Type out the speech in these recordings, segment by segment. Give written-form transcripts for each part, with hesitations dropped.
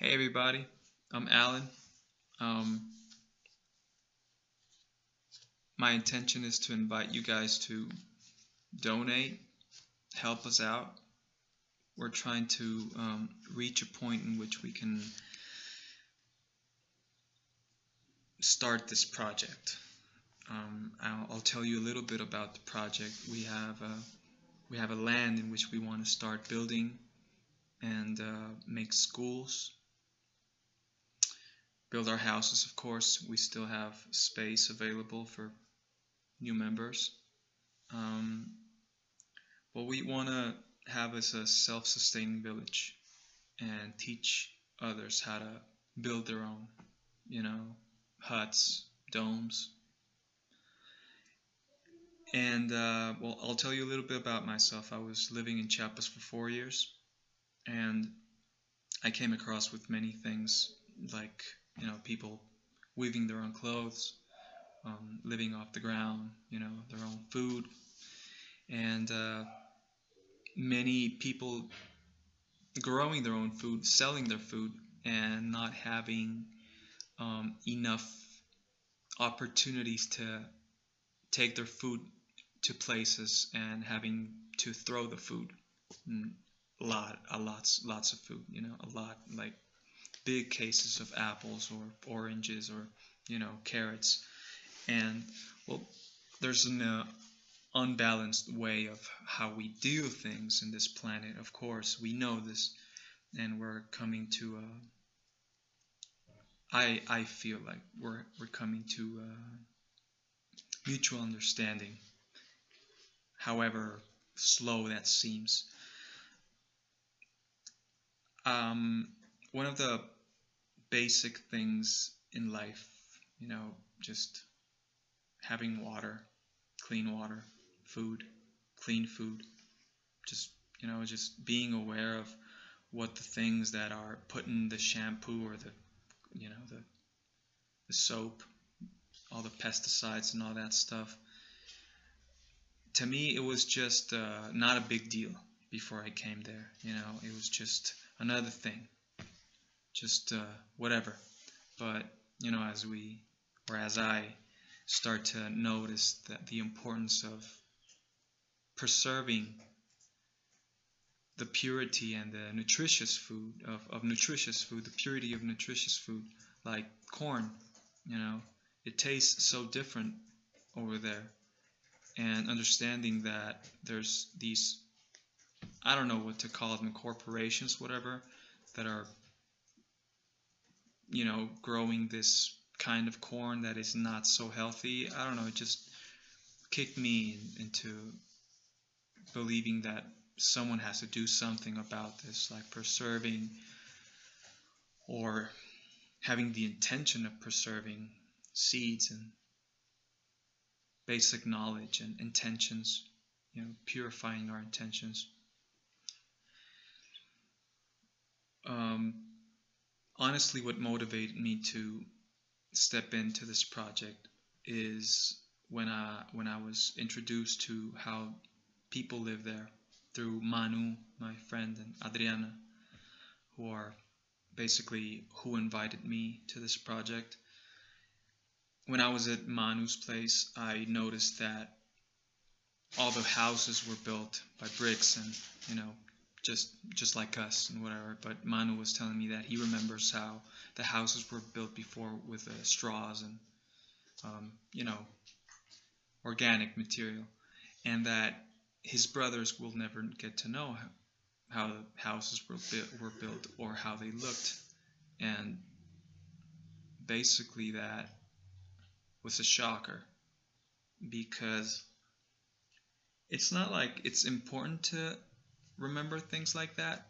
Hey everybody, I'm Alan. Um, my intention is to invite you guys to donate, help us out. We're trying to reach a point in which we can start this project. I'll tell you a little bit about the project. We have a land in which we want to start building and make schools, build our houses. Of course, we still have space available for new members. Um, What we want to have is a self-sustaining village and teach others how to build their own, you know, huts, domes. And well, I'll tell you a little bit about myself. I was living in Chiapas for 4 years, and I came across with many things like, people weaving their own clothes, living off the ground, their own food, and many people growing their own food, selling their food, and not having enough opportunities to take their food to places and having to throw the food. Mm, lots of food, a lot, like big cases of apples or oranges or, carrots. And well, there's an unbalanced way of how we do things in this planet. Of course, we know this, and we're coming to I feel like we're coming to mutual understanding, however slow that seems. Um, One of the basic things in life, just having water, clean water, food, clean food, just being aware of what the things that are put in the shampoo or the soap, all the pesticides and all that stuff. To me, it was just not a big deal before I came there. It was just another thing, just whatever. But as I start to notice that the importance of preserving the purity and the nutritious food of nutritious food, the purity of nutritious food, like corn, it tastes so different over there. And understanding that there's these, I don't know what to call them, corporations, whatever, that are, growing this kind of corn that is not so healthy. I don't know, it just kicked me into believing that someone has to do something about this, like preserving or having the intention of preserving seeds and basic knowledge and intentions, purifying our intentions. Um, Honestly, what motivated me to step into this project is when I was introduced to how people live there through Manu, my friend, and Adriana, who are basically who invited me to this project. When I was at Manu's place, I noticed that all the houses were built by bricks and, just like us and whatever. But Manu was telling me that he remembers how the houses were built before with straws and, you know, organic material, and that his brothers will never get to know how the houses were built or how they looked. And basically, that was a shocker because it's not like it's important to remember things like that.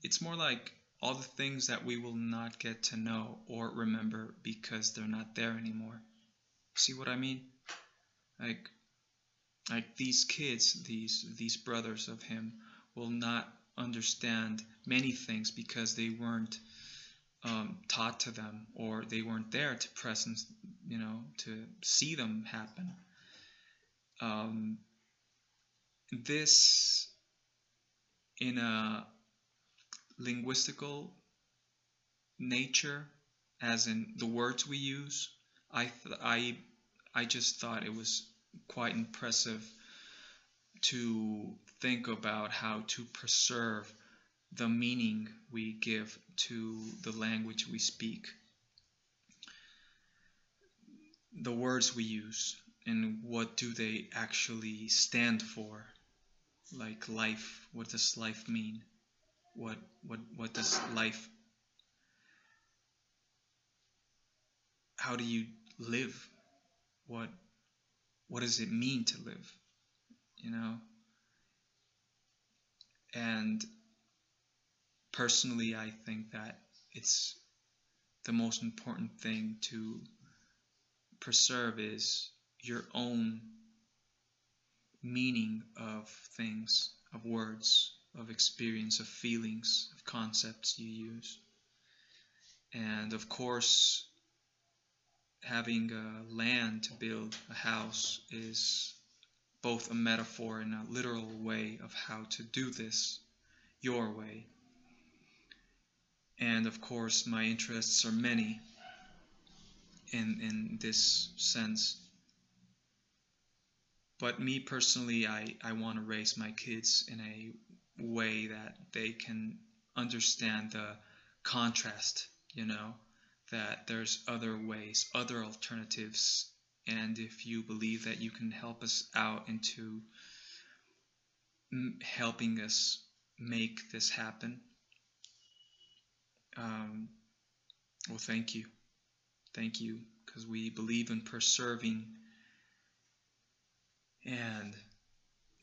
It's more like all the things that we will not get to know or remember because they're not there anymore. See what I mean? Like these kids, these brothers of him will not understand many things because they weren't taught to them, or they weren't there to presence, to see them happen. Um, this, in a linguistical nature, as in the words we use, I just thought it was quite impressive to think about how to preserve the meaning we give to the language we speak, the words we use, and what do they actually stand for? Like life, what does life mean? What does life, how do you live? What what does it mean to live? You know? And personally, I think that it's the most important thing to preserve is your own meaning of things, of words, of experience, of feelings, of concepts you use. And of course, having a land to build a house is both a metaphor and a literal way of how to do this your way. And of course, my interests are many in this sense. But me personally, I want to raise my kids in a way that they can understand the contrast, that there's other ways, other alternatives. And if you believe that you can help us out into helping us make this happen, well, thank you. Thank you, because we believe in preserving and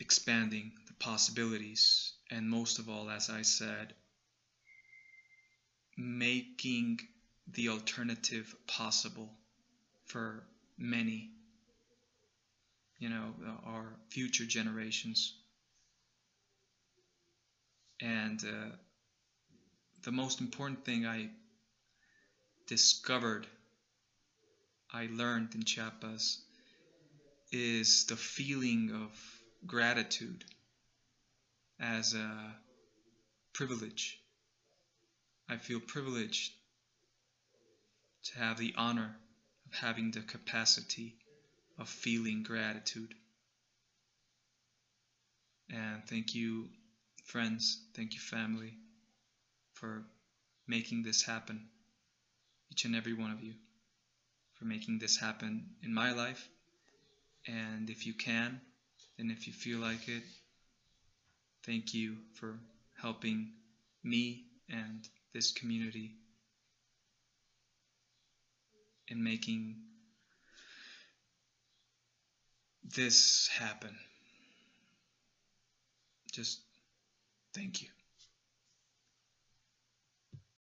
expanding the possibilities, and most of all, as I said, making the alternative possible for many, our future generations. And the most important thing I discovered, I learned in Chiapas, is the feeling of gratitude as a privilege. I feel privileged to have the honor of having the capacity of feeling gratitude. And thank you, friends, thank you, family, for making this happen, each and every one of you, for making this happen in my life. And if you can, and if you feel like it, thank you for helping me and this community in making this happen. Just thank you.